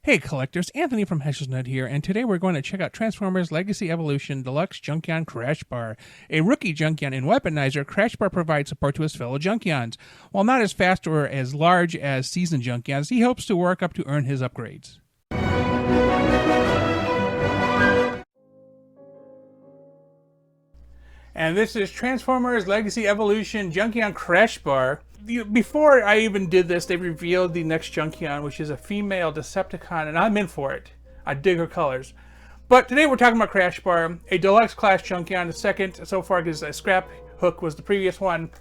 Hey collectors, Anthony from Heshesnut here, and today we're going to check out Transformers Legacy Evolution Deluxe Junkion Crashbar. A rookie Junkion and Weaponizer, Crashbar provides support to his fellow Junkions. While not as fast or as large as seasoned Junkions, he hopes to work up to earn his upgrades. And this is Transformers Legacy Evolution Junkion Crashbar. Before I even did this, they revealed the next Junkion, which is a female Decepticon, and I'm in for it. I dig her colors. But today we're talking about Crashbar, a deluxe class Junkion, the second so far because Scrap Hook was the previous one.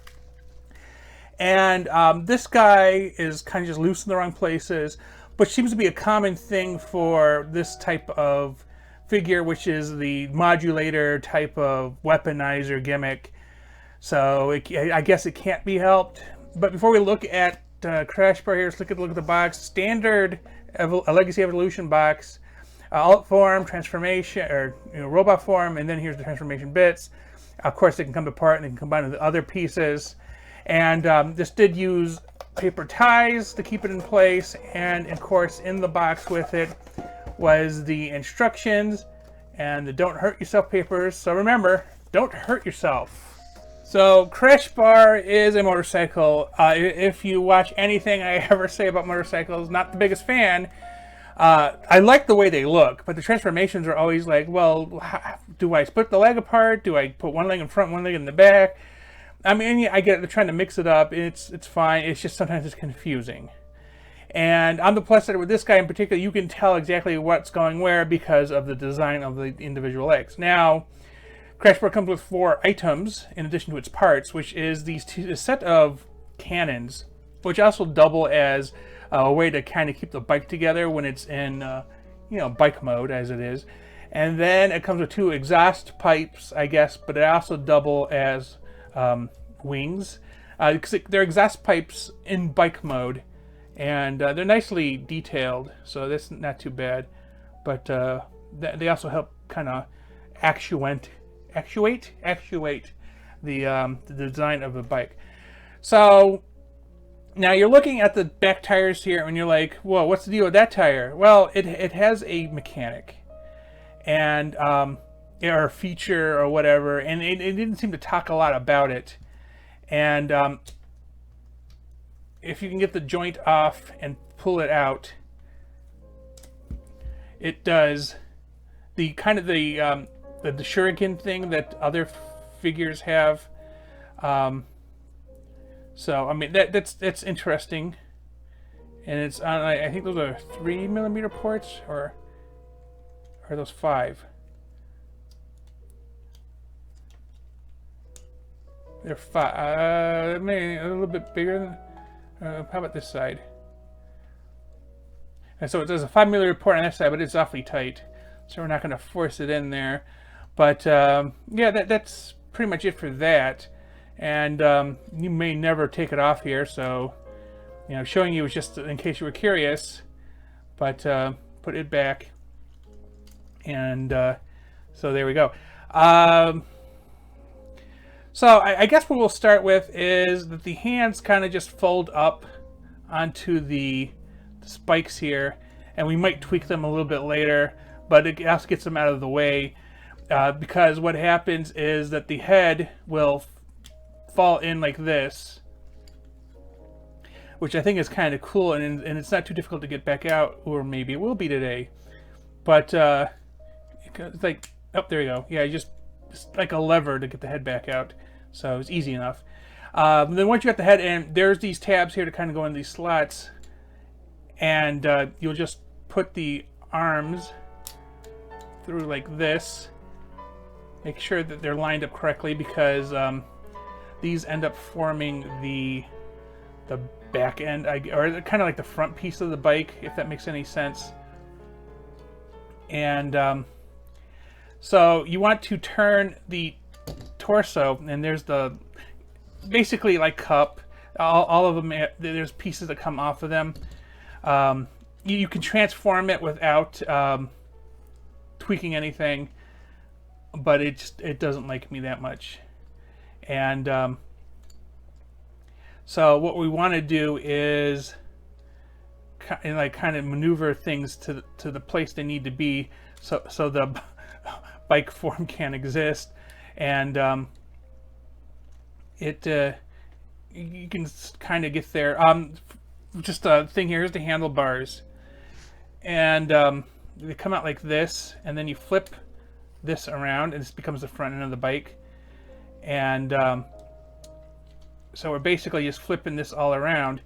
And this guy is kind of just loose in the wrong places, but seems to be a common thing for this type of figure, which is the modulator type of weaponizer gimmick. So I guess it can't be helped. But before we look at Crashbar here, let's look at the box. Standard Legacy Evolution box, alt form, transformation, or robot form, and then here's the transformation bits. Of course, they can come apart and they can combine with other pieces. And this did use paper ties to keep it in place, and of course, in the box with it was the instructions and the don't hurt yourself papers. So remember, don't hurt yourself. So Crashbar is a motorcycle. If you watch anything I ever say about motorcycles, not the biggest fan. I like the way they look, but the transformations are always like, well, do I split the leg apart? Do I put one leg in front, one leg in the back? I mean, I get it, they're trying to mix it up. It's fine. It's just sometimes it's confusing. And on the plus side with this guy in particular, you can tell exactly what's going where because of the design of the individual legs. Now, Crashbar comes with 4 items in addition to its parts, which is a set of cannons, which also double as a way to kind of keep the bike together when it's in, bike mode as it is. And then it comes with 2 exhaust pipes, I guess, but they also double as wings, because they're exhaust pipes in bike mode, and they're nicely detailed, so that's not too bad. But they also help kind of actuate the design of the bike. So now you're looking at the back tires here and you're like, whoa, what's the deal with that tire? Well, it has a mechanic and or a feature or whatever, and it didn't seem to talk a lot about it. And if you can get the joint off and pull it out, it does the kind of the shuriken thing that other figures have. So I mean that's interesting, and it's on. I think those are 3mm ports, or are those 5? They're 5. Maybe a little bit bigger than. How about this side? And so it does a 5mm port on that side, but it's awfully tight, so we're not going to force it in there. But yeah, that's pretty much it for that. And you may never take it off here, so showing you is just in case you were curious. But put it back, and so there we go. So I guess what we'll start with is that the hands kind of just fold up onto the spikes here, and we might tweak them a little bit later, but it also gets them out of the way. Because what happens is that the head will fall in like this, which I think is kind of cool, and it's not too difficult to get back out, or maybe it will be today. But it's like, oh, there you go. Yeah, just like a lever to get the head back out, so it's easy enough. Then once you got the head in, there's these tabs here to kind of go in these slots, and you'll just put the arms through like this. Make sure that they're lined up correctly, because these end up forming the back end, or kind of like the front piece of the bike, if that makes any sense. And so you want to turn the torso, and there's the basically like cup. All of them, there's pieces that come off of them. You can transform it without tweaking anything, but it doesn't like me that much. And so what we want to do is like kind of maneuver things to the place they need to be, so the bike form can exist, and you can kind of get there. Just a thing here. Here's the handlebars, and they come out like this, and then you flip this around, and this becomes the front end of the bike, and so we're basically just flipping this all around.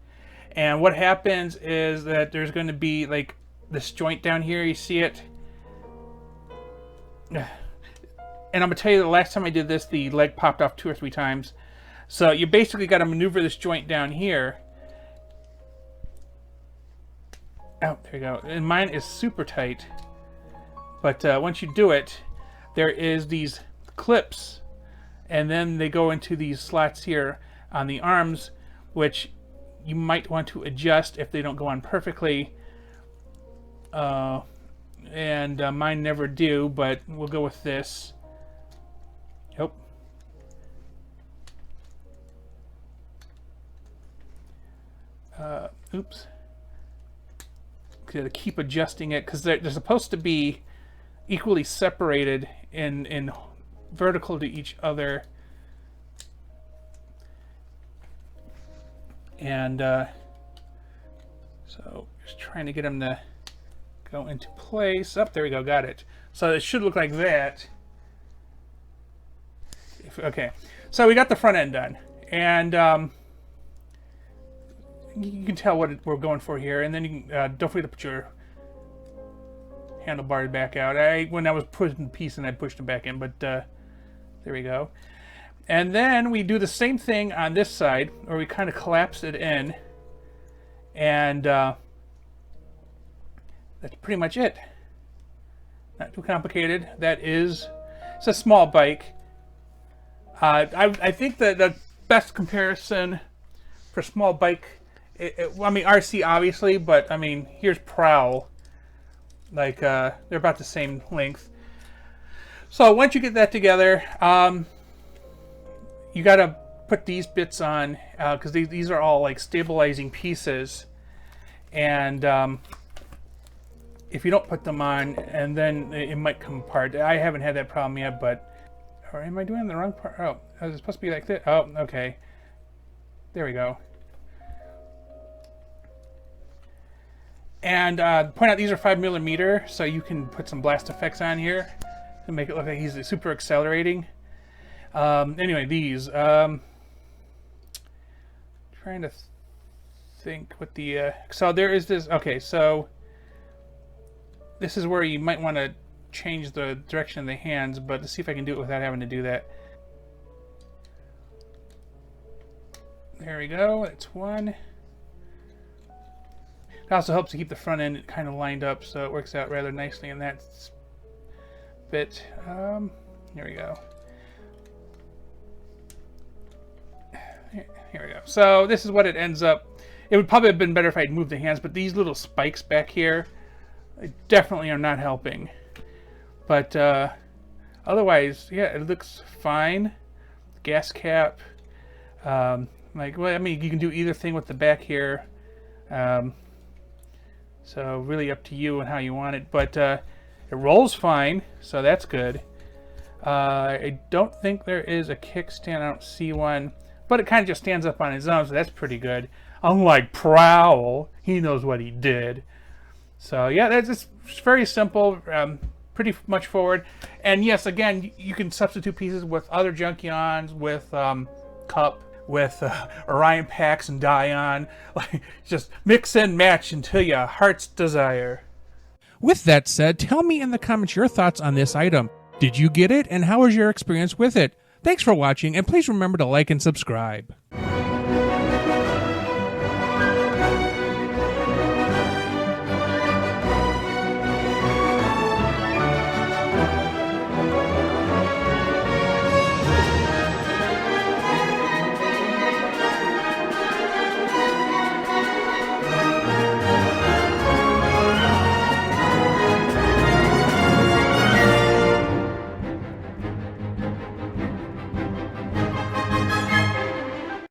And what happens is that there's going to be like this joint down here. You see it? And I'm going to tell you, the last time I did this, the leg popped off 2 or 3 times. So you basically got to maneuver this joint down here. Oh, there you go. And mine is super tight. But once you do it, there is these clips. And then they go into these slots here on the arms, which you might want to adjust if they don't go on perfectly. And mine never do, but we'll go with this. Nope. Oops. Gotta keep adjusting it, because they're supposed to be equally separated in vertical to each other. And so just trying to get them to go into place. Up, there we go, got it. So it should look like that. Okay, so we got the front end done, and you can tell what we're going for here. And then you can, don't forget to put your handlebars back out. When I was putting the piece in, I pushed them back in, but there we go. And then we do the same thing on this side, where we kind of collapse it in, and that's pretty much it. Not too complicated. It's a small bike. I think that the best comparison for small bike, I mean RC obviously, but I mean here's Prowl. Like they're about the same length. So once you get that together, you got to put these bits on, because these are all like stabilizing pieces, and if you don't put them on, and then it might come apart. I haven't had that problem yet, but or am I doing the wrong part? Oh, is it supposed to be like this? Oh, okay. There we go. And point out these are 5mm, so you can put some blast effects on here to make it look like he's super accelerating. Anyway, these. Trying to think what the. So there is this. Okay, so this is where you might want to change the direction of the hands, but let's see if I can do it without having to do that. There we go. That's one. It also helps to keep the front end kind of lined up, so it works out rather nicely in that bit. Here we go. Here we go. So this is what it ends up. It would probably have been better if I had moved the hands, but these little spikes back here definitely are not helping. But otherwise, yeah, it looks fine. Gas cap. Like, well, I mean, you can do either thing with the back here. So really up to you and how you want it. But it rolls fine, so that's good. I don't think there is a kickstand. I don't see one. But it kind of just stands up on its own, so that's pretty good. Unlike Prowl, he knows what he did. So yeah, that's very simple, pretty much forward. And yes, again, you can substitute pieces with other Junkions, with Cup, with Orion Pax and Dion. Like, just mix and match until your heart's desire. With that said, tell me in the comments your thoughts on this item. Did you get it, and how was your experience with it? Thanks for watching, and please remember to like and subscribe.